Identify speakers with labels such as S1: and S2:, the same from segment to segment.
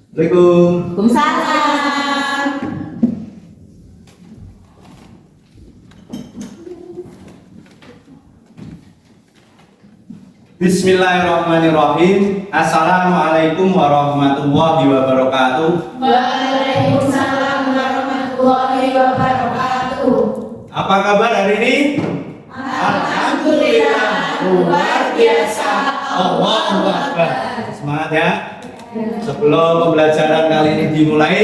S1: Assalamualaikum.
S2: Waalaikumsalam.
S1: Bismillahirrahmanirrahim. Assalamualaikum warahmatullahi wabarakatuh.
S2: Waalaikumsalam warahmatullahi wabarakatuh.
S1: Apa kabar hari ini?
S2: Alhamdulillah, luar biasa.
S1: Allahu Akbar. Semangat ya. Sebelum pembelajaran kali ini dimulai,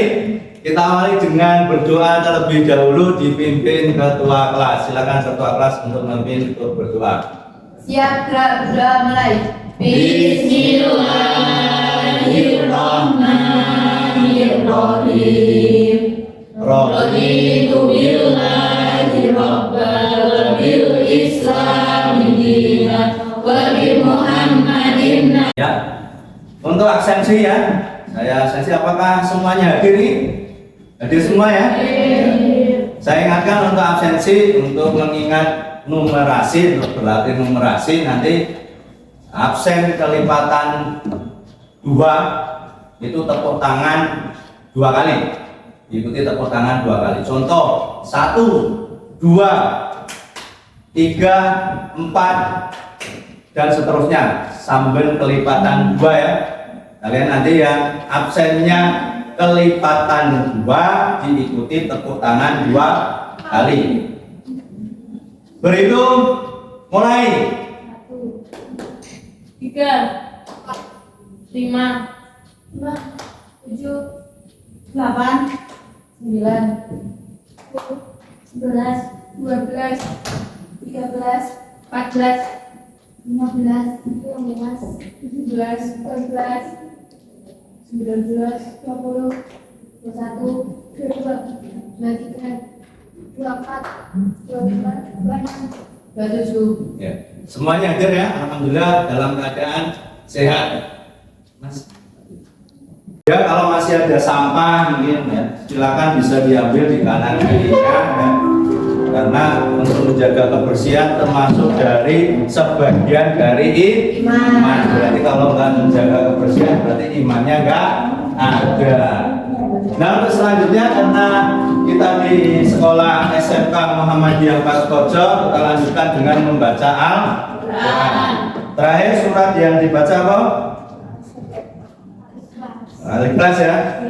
S1: kita awali dengan berdoa terlebih dahulu dipimpin ketua kelas. Silakan ketua kelas untuk memimpin untuk berdoa.
S2: Siap, berdoa mulai. Bismillahirrahmanirrahim. Raditu billahi rabban bil islami dinan wa bi Muhammadin.
S1: Ya. Untuk absensi ya. Saya absensi, apakah semuanya hadir nih? Hadir semua ya? Saya ingatkan untuk absensi, untuk mengingat numerasi, untuk berlatih numerasi, nanti absen kelipatan 2 itu tepuk tangan 2 kali. Ikuti tepuk tangan 2 kali. Contoh 1, 2, 3, 4 dan seterusnya sambil kelipatan 2 ya. Kalian nanti yang absennya kelipatan 2 diikuti tepuk tangan 2 kali. Berhitung mulai.
S2: 1, 3, 5, 7, 8, 9, 10, 11, 12, 13, 14, 15, 16, 17, 18, 19, 20, 21, 22, 23, 24, 25, 26, 27.
S1: Ya. Semuanya hadir ya, alhamdulillah dalam keadaan sehat. Mas. Ya, kalau masih ada sampah mungkin ya, silakan bisa diambil di kanan kirinya ya. Karena untuk menjaga kebersihan termasuk dari sebagian dari iman. Berarti kalau nggak menjaga kebersihan berarti imannya nggak ada. Nah, untuk selanjutnya karena kita di sekolah SMK Muhammadiyah Paskojo, kita lanjutkan dengan membaca Al-Quran. Terakhir surat yang dibaca apa? Al-Ikhlas ya.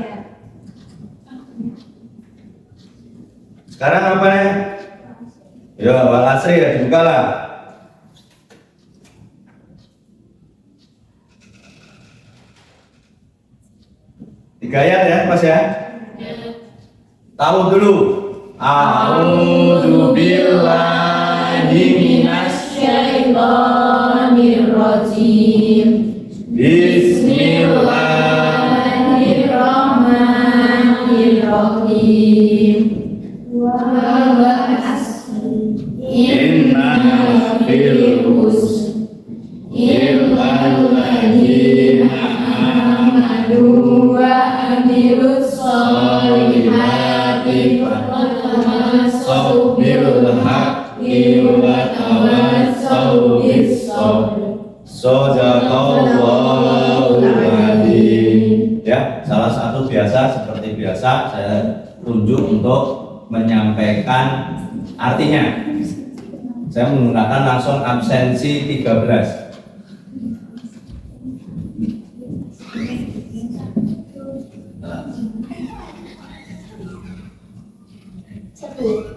S1: Sekarang apa nih? Ya, wal asri ya, dibuka lah. Tiga ayat ya, Mas ya. Tahu dulu. A'udzu billahi
S2: minasyaitonir rajim. Bismillahirrahmanirrahim. Wal asri innal husri illal ladzina amanu wa amilus sholihati wa tawassaw bil haqqi wa tawassaw bis sabr.
S1: Shadaqallahu adzim. Ya, salah satu biasa seperti biasa saya tunjuk untuk menyampaikan artinya. Saya menggunakan langsung absensi 13.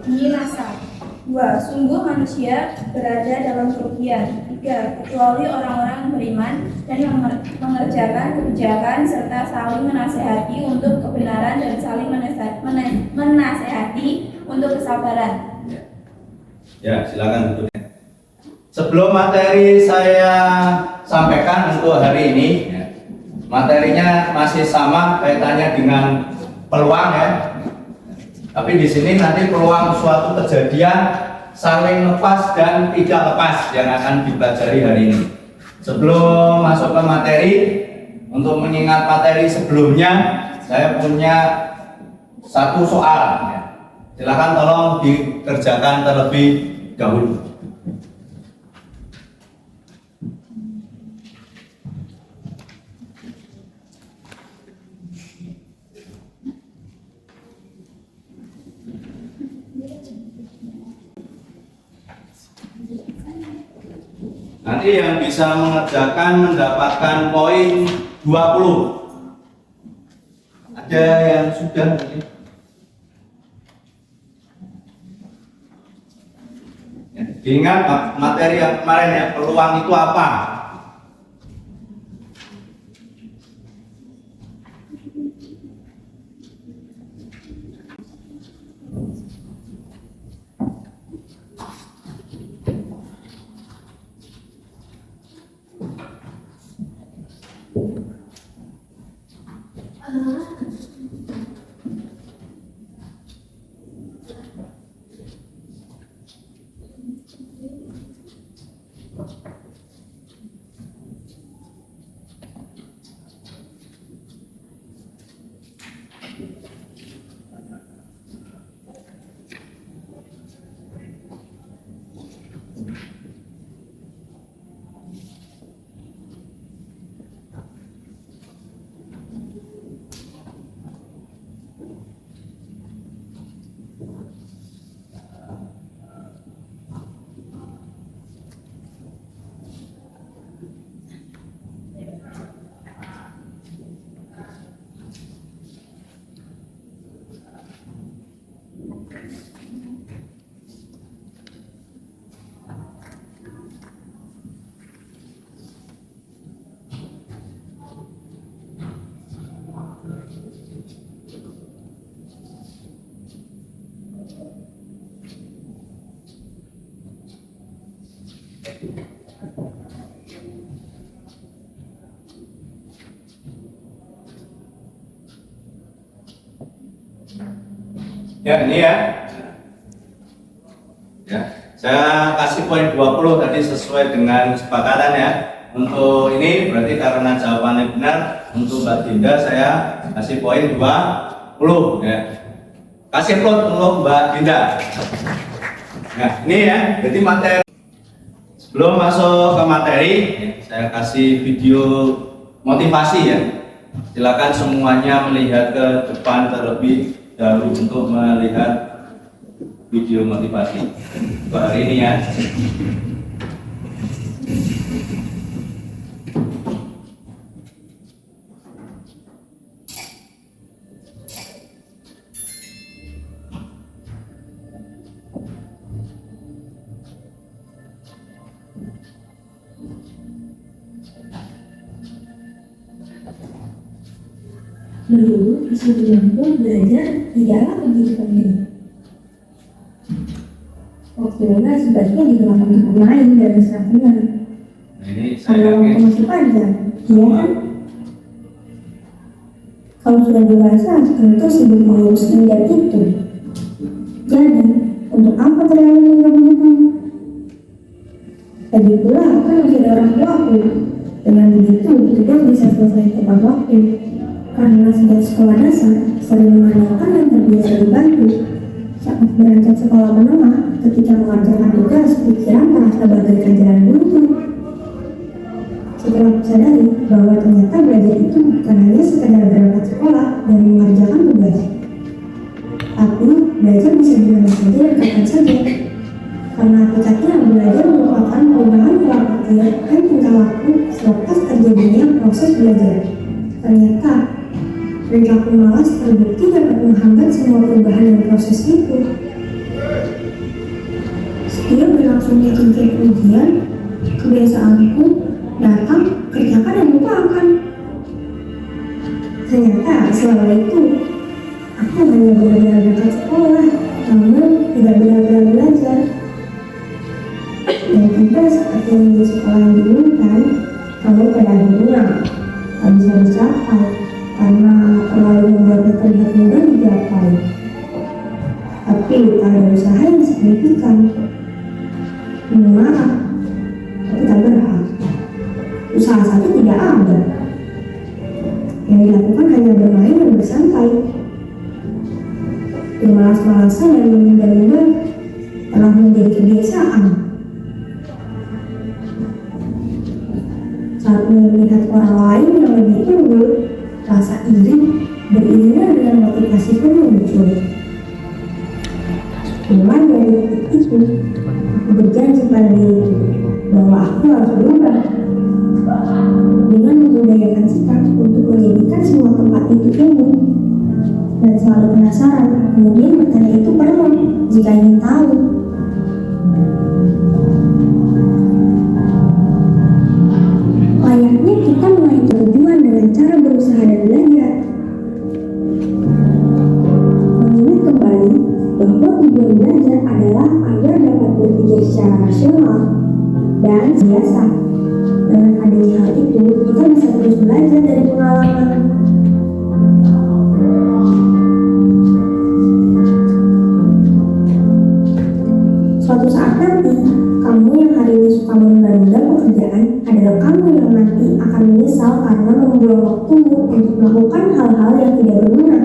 S3: Binasa. 2. Sungguh manusia berada dalam kerugian. 3. Kecuali orang-orang beriman dan mengerjakan kebijakan serta saling menasehati untuk kebenaran dan saling menasehati untuk kesabaran.
S1: Ya, silakan duduk. Sebelum materi saya sampaikan untuk hari ini, ya, materinya masih sama kaitannya dengan peluang ya. Tapi di sini nanti peluang suatu kejadian saling lepas dan tidak lepas yang akan dipelajari hari ini. Sebelum masuk ke materi, untuk mengingat materi sebelumnya, saya punya satu soal. Ya. Silakan tolong dikerjakan terlebih dahulu. Nanti yang bisa mengerjakan mendapatkan poin 20. Ada yang sudah mungkin? Ya, ingat materi yang kemarin ya, peluang itu apa? Ya, ini ya. Ya, saya kasih poin 20 tadi sesuai dengan kesepakatan ya. Untuk ini berarti karena jawabannya benar, untuk Mbak Dinda saya kasih poin 20 ya. Kasih plot untuk Mbak Dinda. Nah, ini ya, jadi materi. Sebelum masuk ke materi, saya kasih video motivasi ya. Silakan semuanya melihat ke depan terlebih dahulu untuk melihat video motivasi untuk hari ini ya.
S2: Dulu sebelum pun belajar tidaklah begitu penting. Waktunya sebaiknya digunakan untuk bermain dan bersenang-senang.
S1: Nah, ini
S2: Karena
S1: saya
S2: waktu masih panjang, iya kan? Kalau sudah dewasa, tentu sibuk mengurus ini dan itu. Jadi, untuk apa terlalu menggabungkan? Lagi pula, kan masih ada orang tuaku. Dengan begitu, tugas bisa selesai tepat waktu. Karena sejak sekolah dasar, sering menanyakan dan terbiasa dibantu. Saat beranjak sekolah menengah, ketika mengerjakan tugas, pikiran terasa bagaikan jalan buntu. Setelah sadari bahwa ternyata belajar itu bukan hanya sekadar berangkat sekolah dan mengerjakan tugas, tapi belajar bisa di mana saja dan kapan saja. Karena hakikatnya belajar merupakan perubahan pola pikir dan tingkah laku selepas terjadinya proses belajar. Ternyata perilaku malas terbukti dapat menghambat semua perubahan dan proses itu. Setiap berlangsungnya tingkat ujian, kebiasaanku datang, kerjakan dan lupakan. Ternyata selama itu aku hanya benar-benar berangkat sekolah, namun tidak benar-benar belajar. Dan juga seperti yang di sekolah yang diinginkan, namun pada akhirnya tak bisa dicapai karena terlalu membuatnya terlihat mudah digapai. Tapi tak ada usaha yang signifikan. Maaf, tapi tak berhak. Usaha saja tidak ada. Yang dilakukan hanya bermain dan bersantai. Bermalas-malasan dan menunda-nunda telah menjadi kebiasaan. Saat melihat orang lain yang lebih unggul, rasa iri beriringan dengan motivasi pun muncul. Mulai dari itu, aku berjanji pada diriku bahwa aku harus berubah dengan membudayakan sikap untuk menjadikan semua tempat itu ilmu dan selalu penasaran, kemudian bertanya itu perlu jika ingin tahu. Layaknya kita meraih tujuan dengan cara berusaha dan belajar. Mengingat kembali bahwa tujuan belajar adalah agar dapat berpikir secara rasional dan biasa. Dengan adanya hal itu, kita bisa terus belajar dari pengalaman. Suatu saat nanti, kamu yang hari ini suka menunda-nunda pekerjaan adalah kamu yang nanti akan menyesal karena membuang waktumu untuk melakukan hal-hal yang tidak berguna.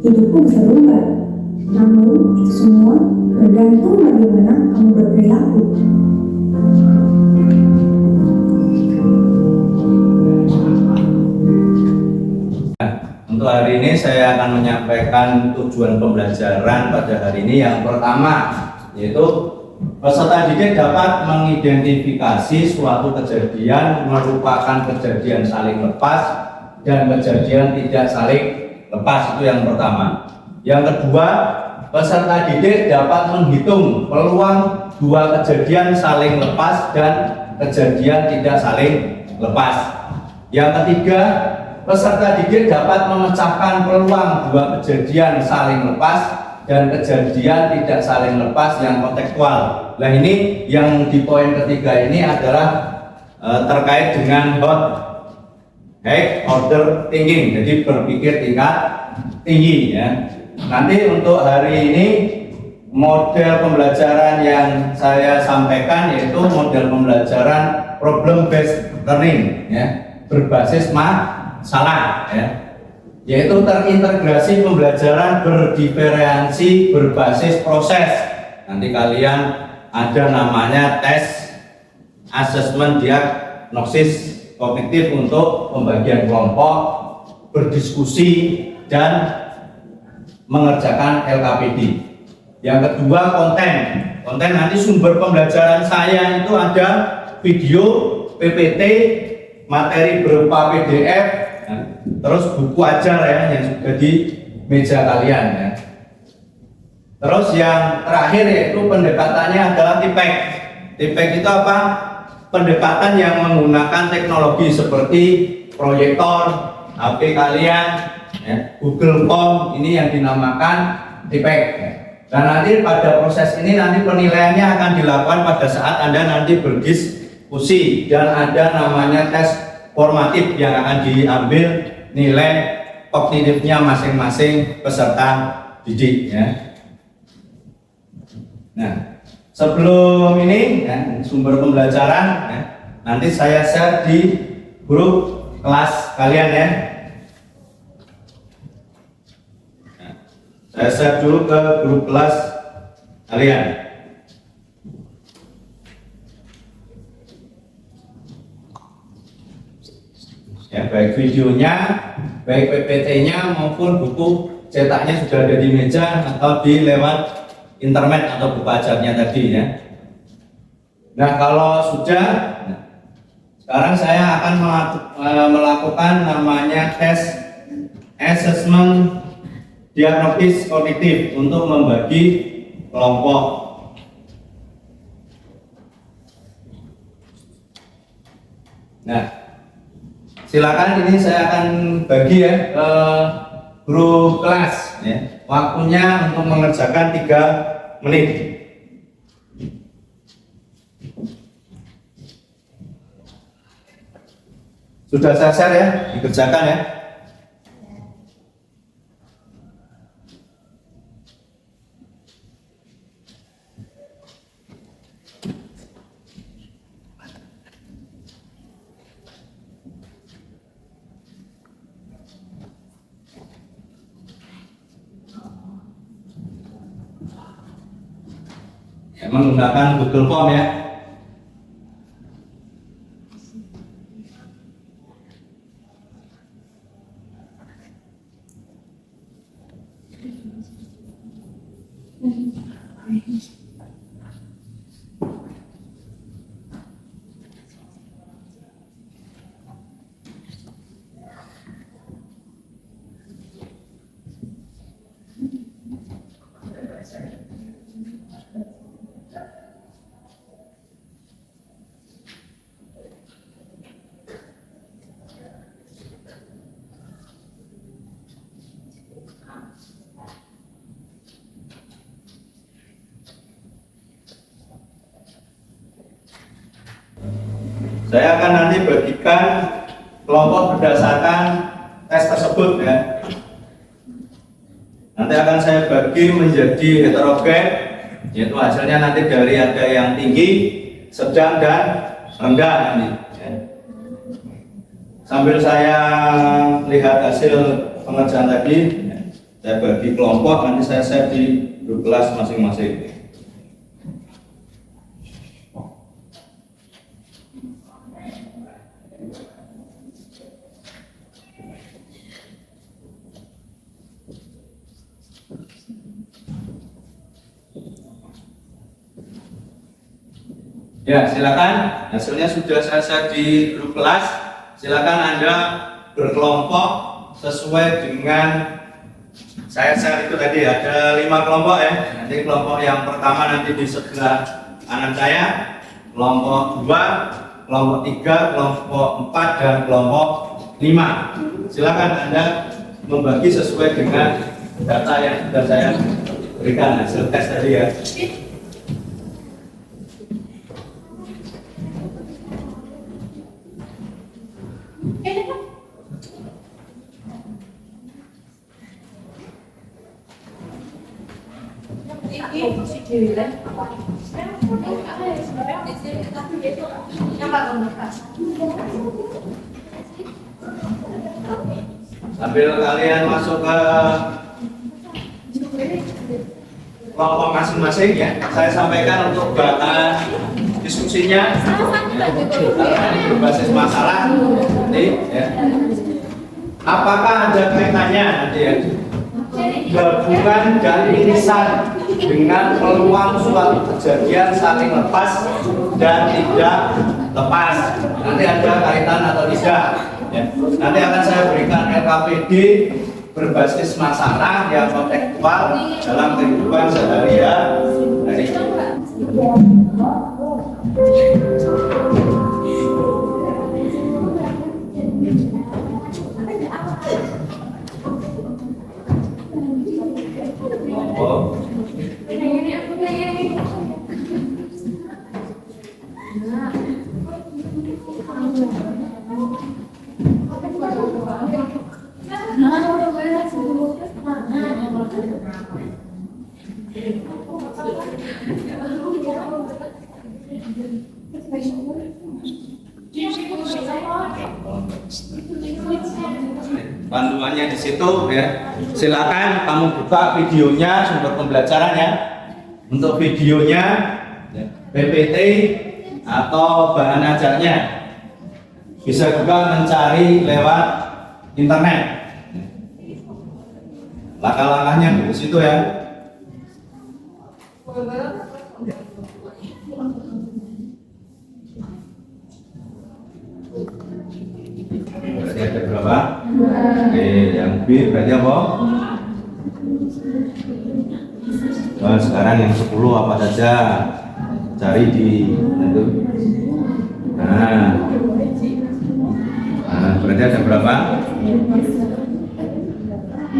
S2: Hidupku bisa berubah, namun itu semua bergantung bagaimana kamu berperilaku.
S1: Untuk hari ini saya akan menyampaikan tujuan pembelajaran pada hari ini. Yang pertama yaitu peserta didik dapat mengidentifikasi suatu kejadian merupakan kejadian saling lepas dan kejadian tidak saling lepas. Itu yang pertama. Yang kedua, peserta didik dapat menghitung peluang dua kejadian saling lepas dan kejadian tidak saling lepas. Yang ketiga, peserta didik dapat memecahkan peluang dua kejadian saling lepas dan kejadian tidak saling lepas yang kontekstual. Nah, ini yang di poin ketiga ini adalah terkait dengan high order thinking, jadi berpikir tingkat tinggi ya. Nanti untuk hari ini model pembelajaran yang saya sampaikan yaitu model pembelajaran problem based learning ya, berbasis masalah ya, yaitu terintegrasi pembelajaran berdiferensi berbasis proses. Nanti kalian ada namanya tes, assessment, diagnosis kognitif untuk pembagian kelompok, berdiskusi dan mengerjakan LKPD. Yang kedua, konten nanti sumber pembelajaran saya itu ada video, PPT, materi berupa PDF, terus buku ajar ya yang sudah di meja kalian ya. Terus yang terakhir yaitu pendekatannya adalah TIPEK. TIPEK itu apa? Pendekatan yang menggunakan teknologi seperti proyektor, HP kalian, ya, Google Form, ini yang dinamakan TIPEK. Dan nanti pada proses ini nanti penilaiannya akan dilakukan pada saat Anda nanti berdiskusi dan ada namanya tes formatif yang akan diambil nilai kognitifnya masing-masing peserta didik ya. Nah, sebelum ini ya, sumber pembelajaran ya, nanti saya share di grup kelas kalian ya. Nah, saya share dulu ke grup kelas kalian. Ya, baik videonya, baik PPT-nya maupun buku cetaknya sudah ada di meja atau di lewat internet atau buku ajarnya tadi ya. Nah, kalau sudah, sekarang saya akan melakukan namanya tes assessment diagnosis kognitif untuk membagi kelompok. Nah, silakan ini saya akan bagi ya ke grup kelas ya. Waktunya untuk mengerjakan 3 menit. Sudah saya share ya, dikerjakan ya. Menggunakan Google Form ya. Saya akan nanti bagikan kelompok berdasarkan tes tersebut ya. Nanti akan saya bagi menjadi heterogen, yaitu hasilnya nanti dari ada yang tinggi, sedang dan rendah nanti. Ya. Sambil saya lihat hasil pengerjaan tadi, ya, saya bagi kelompok, nanti saya share di grup kelas masing-masing. Ya, silakan. Hasilnya sudah saya share di grup kelas. Silakan Anda berkelompok sesuai dengan saya share itu tadi. Ada 5 kelompok ya. Nanti kelompok yang pertama nanti di sebelah kanan saya, kelompok 2, kelompok 3, kelompok 4 dan kelompok 5. Silakan Anda membagi sesuai dengan data yang sudah saya berikan hasil tes tadi ya. Sambil kalian masuk ke kelompok masing-masing ya, saya sampaikan untuk bahan diskusinya berbasis masalah nanti ya. Apakah ada kaitannya nanti ya, gabungan dan irisan dengan peluang suatu kejadian saling lepas dan tidak lepas, nanti ada kaitan atau tidak ya. Nanti akan saya berikan LKPD berbasis masalah yang kontekstual dalam kehidupan sehari-hari. Panduannya di situ ya. Silakan kamu buka videonya, sumber pembelajarannya. Untuk videonya ya, PPT atau bahan ajarnya bisa juga mencari lewat internet. Langkah-langkahnya di situ ya. Berarti ada berapa? Oke, yang B berarti apa? Nah, sekarang yang 10 apa saja? Cari di itu. Nah, berarti ada berapa?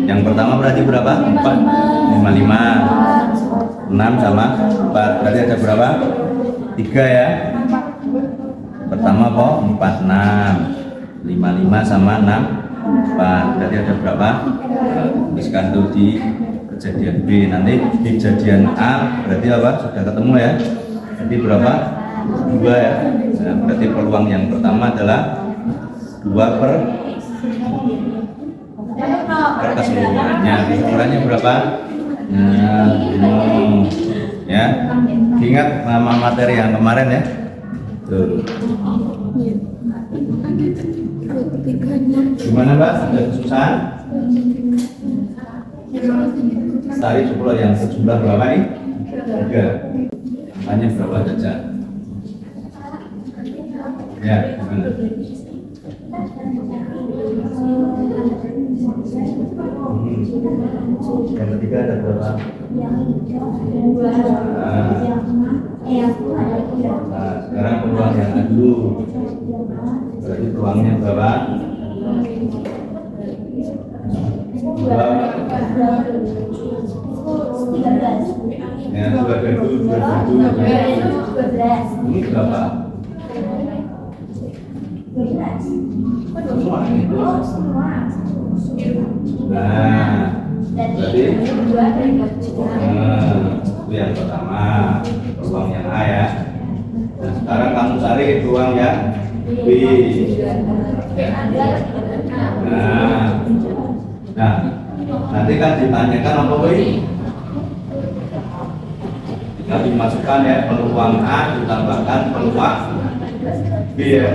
S1: Yang pertama berarti berapa? 4, 55, 6 sama 4. Berarti ada berapa? 3 ya. Pertama apa? 46. 55 sama 6, 4. Berarti ada berapa? Tuliskan tuh di kejadian B. Nanti di kejadian A berarti apa? Sudah ketemu ya. Jadi berapa? 2 ya. Nah, berarti peluang yang pertama adalah 2 per keseluruhannya. Ukurannya berapa? Nah, ya. Ingat nama materi yang kemarin ya. Tuh. Gimana Mbak? Ada kesusahan? Tadi 10 yang sejumlah berapa nih? 3. Hanya berapa saja? Ya, gimana? Yang ketiga ada berapa? Nah, sekarang peluang yang dulu. Berarti peluangnya berapa? 2. Ya, 2 dulu. Ini berapa? Nah, berarti
S3: dua dikali
S1: itu yang pertama, peluang yang A ya. Nah, sekarang kamu cari peluang yang B. Nah, nanti kan ditanyakan apa B? Tinggal dimasukkan ya, peluang A ditambahkan peluang B ya.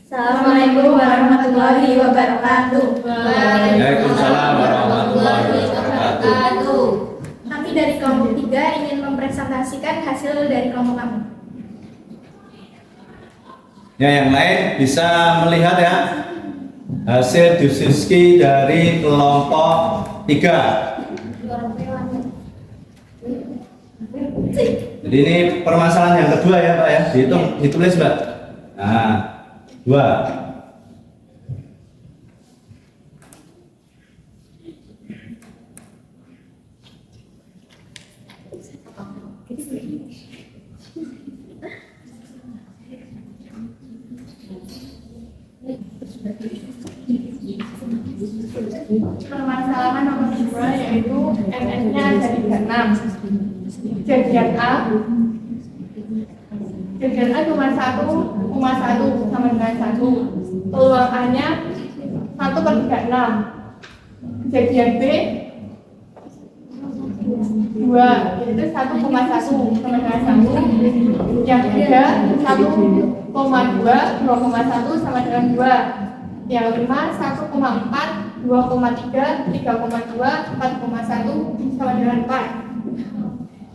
S3: Assalamualaikum warahmatullahi wabarakatuh.
S1: Waalaikumsalam warahmatullahi wabarakatuh.
S3: Kami dari kelompok 3 ingin mempresentasikan hasil dari kelompok kami.
S1: Ya, yang lain bisa melihat ya hasil diskusi dari kelompok 3. Jadi ini permasalahan yang kedua ya Pak ya, ditulis Mbak. Nah, 2.
S4: Permasalahan nomor 2 yaitu MS-nya ada 36. Kejadian A cuma 1 sama dengan 1. Peluang A-nya 1/36. Kejadian B 2, yaitu 1,1 sama dengan 1. Yang ketiga 1,2, 2,1 sama dengan 2. Yang 5 1,4, 2,3, 3,2, 4,1 sama dengan 4.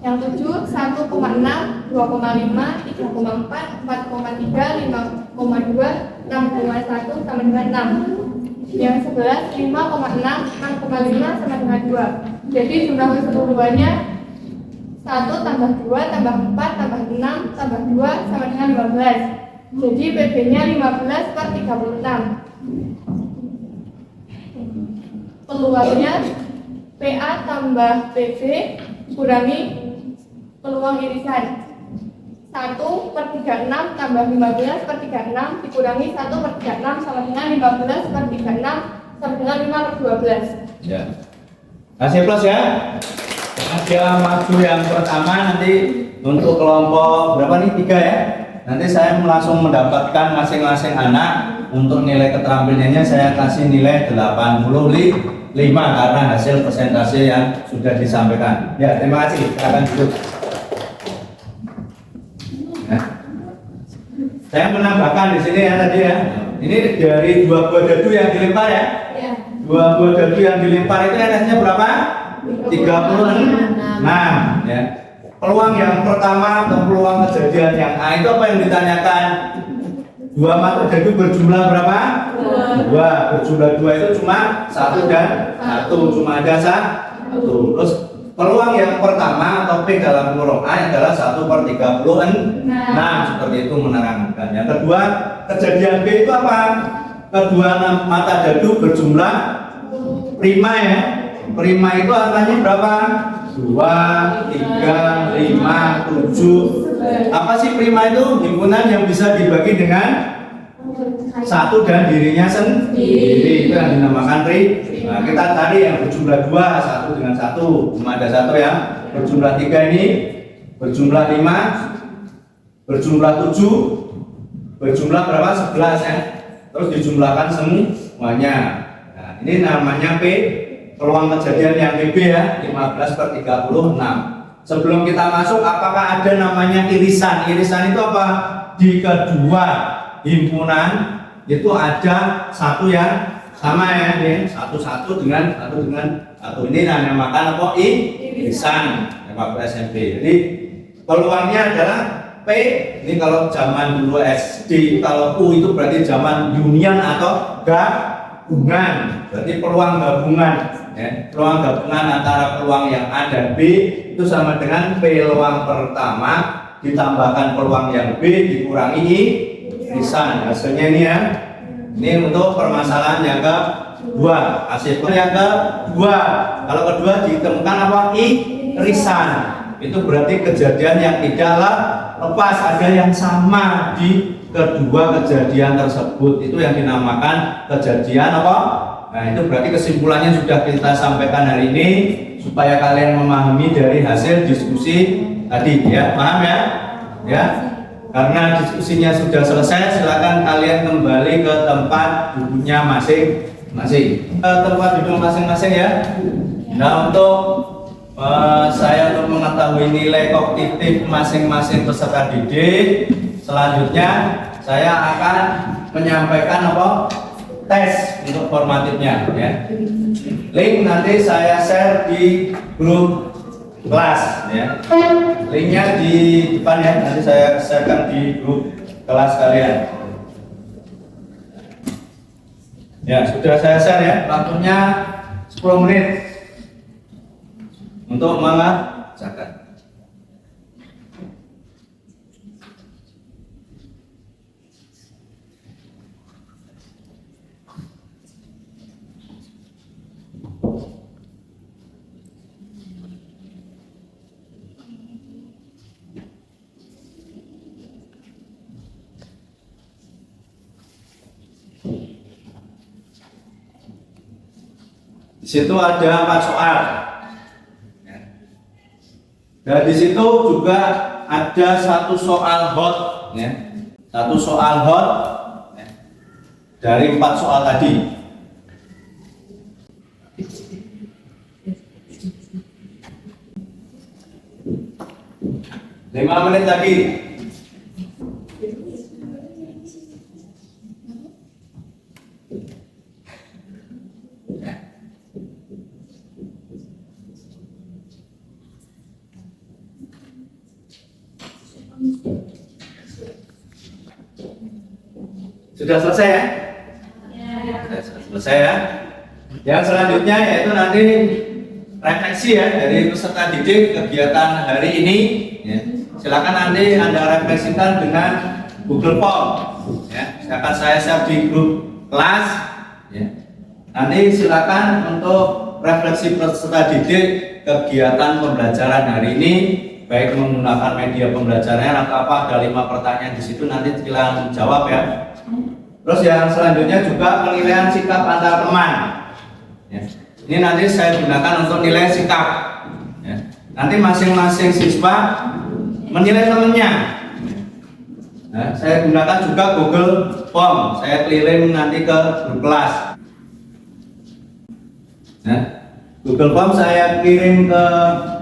S4: Yang 7 1,6, 2,5, 3,4, 4,3, 5,2, 6,1 sama dengan 6. Yang 11 5,6, 6,5 sama dengan 2. Jadi jumlah keseluruhannya 1 tambah 2 tambah 4 tambah 6 tambah 2 sama dengan 15. Jadi PB-nya 15/36. Peluangnya PA tambah PB kurangi peluang irisan 1/36 tambah 15/36 dikurangi 1/36 sama dengan 15/36 sama dengan 5/12.
S1: Ya. Kasih plus ya. Ada maju yang pertama nanti untuk kelompok berapa nih? 3 ya. Nanti saya langsung mendapatkan masing-masing anak untuk nilai keterampilannya saya kasih nilai 85 karena hasil presentasi yang sudah disampaikan. Ya, terima kasih. Silakan duduk. Ya. Saya menambahkan di sini ya tadi ya. Ini dari 2 buah dadu yang dilempar ya. 2 buah dadu yang dilempar itu NS-nya berapa? 36 ya. Peluang yang pertama atau peluang kejadian yang A itu apa yang ditanyakan? 2 mata dadu berjumlah berapa? 2. Berjumlah 2 itu cuma 1 dan 1, cuma ada 1. Terus peluang yang pertama atau P dalam kurung A adalah 1/36. Seperti itu menerangkan. Yang kedua, kejadian B itu apa? Kedua mata dadu berjumlah prima ya. Prima itu angkanya berapa? 2, 3, 5, 7. Apa sih prima itu? Himpunan yang bisa dibagi dengan 1 dan dirinya sendiri. Itu yang dinamakan Nah, kita cari yang berjumlah 2, 1 dengan 1. Cuma ada 1 ya. Berjumlah 3 ini, berjumlah 5, berjumlah 7, berjumlah berapa? 11 ya. Terus dijumlahkan semuanya. Nah, ini namanya P. Peluang kejadian yang PB ya, 15/36. Sebelum kita masuk, apakah ada namanya irisan? Irisan itu apa? Di kedua himpunan itu ada 1 yang sama ya, ini 1 dengan 1. Ini dinamakan apa? Irisan Bapak SMP. Jadi peluangnya adalah P. Ini kalau zaman dulu SD, kalau U itu berarti zaman union atau gabungan. Berarti peluang gabungan. Ya, peluang gabungan antara peluang yang A dan B itu sama dengan peluang pertama ditambahkan peluang yang B dikurangi irisan. Hasilnya ini ya. Ini untuk permasalahan yang kedua. Hasil yang kedua. Kalau kedua ditemukan apa? Irisan. Itu berarti kejadian yang tidaklah lepas, ada yang sama di kedua kejadian tersebut. Itu yang dinamakan kejadian apa? Nah, itu berarti kesimpulannya sudah kita sampaikan hari ini supaya kalian memahami dari hasil diskusi tadi ya. Paham ya? Ya. Karena diskusinya sudah selesai, silakan kalian kembali ke tempat duduknya masing-masing. Tempat duduk masing-masing ya. Nah, untuk saya untuk mengetahui nilai kognitif masing-masing peserta didik, selanjutnya saya akan menyampaikan apa? Tes untuk formatifnya ya. Link nanti saya share di grup kelas ya. Linknya di depan ya, nanti saya sharekan di grup kelas kalian. Ya, sudah saya share ya. Waktunya 10 menit untuk mengerjakan. Di situ ada 4 soal. Dan di situ juga ada 1 soal hot, ya. 1 soal hot ya, dari 4 soal tadi. 5 menit lagi. Sudah selesai ya? Sudah selesai ya. Yang selanjutnya yaitu nanti refleksi ya dari peserta didik kegiatan hari ini. Ya. Silakan nanti Anda refleksikan dengan Google Form. Ya. Akan saya share di grup kelas. Ya. Nanti silakan untuk refleksi peserta didik kegiatan pembelajaran hari ini, baik menggunakan media pembelajarannya atau apa, ada 5 pertanyaan di situ, nanti silakan jawab ya. Terus yang selanjutnya juga penilaian sikap antar teman. Ya. Ini nanti saya gunakan untuk nilai sikap. Ya. Nanti masing-masing siswa menilai temannya. Nah, saya gunakan juga Google Form. Saya kirim nanti ke grup kelas. Nah, Google Form saya kirim ke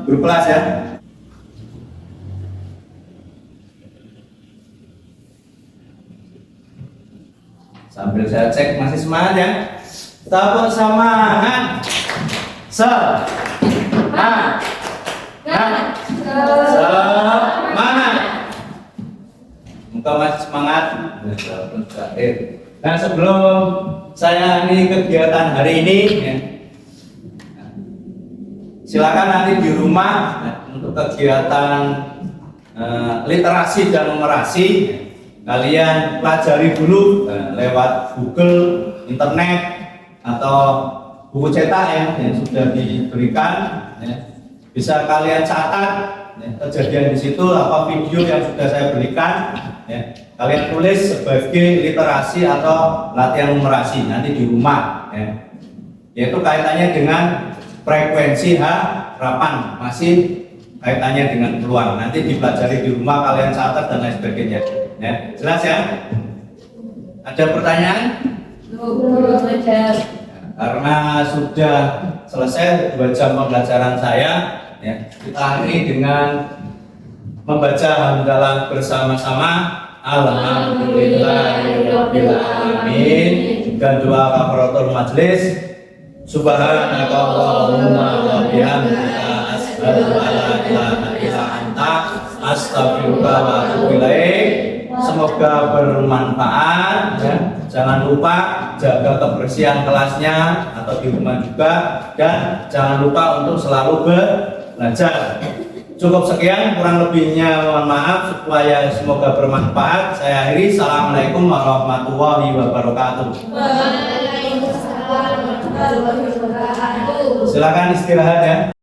S1: grup kelas ya. Sambil saya cek masih semangat ya. Tepuk semangat. Semangat. Muka masih semangat. Nah, sebelum saya ini kegiatan hari ini ya, silakan nanti di rumah ya, untuk kegiatan literasi dan numerasi kalian pelajari dulu lewat Google, internet atau buku cetak ya, yang sudah diberikan ya. Bisa kalian catat ya, kejadian di situ apa video yang sudah saya berikan ya. Kalian tulis sebagai literasi atau latihan numerasi nanti di rumah ya. Yaitu kaitannya dengan frekuensi harapan, masih kaitannya dengan peluang. Nanti dipelajari di rumah, kalian catat dan lain sebagainya. Ya, jelas ya? Ada pertanyaan? Karena sudah selesai 2 jam pembelajaran saya, ya, kita akhiri dengan membaca hamdalah bersama-sama. Alhamdulillahirabbil alamin, dan doa kafaratul majelis. Subhanakallahumma wa bihamdika asyhadu an la ilaha illa anta astaghfiruka wa atubu ilaik. Semoga bermanfaat ya. Jangan lupa jaga kebersihan kelasnya atau di rumah juga, dan jangan lupa untuk selalu belajar. Cukup sekian, kurang lebihnya mohon maaf, supaya semoga bermanfaat. Saya akhiri. Assalamualaikum warahmatullahi wabarakatuh.
S4: Waalaikumsalam warahmatullahi wabarakatuh.
S1: Silakan istirahat ya.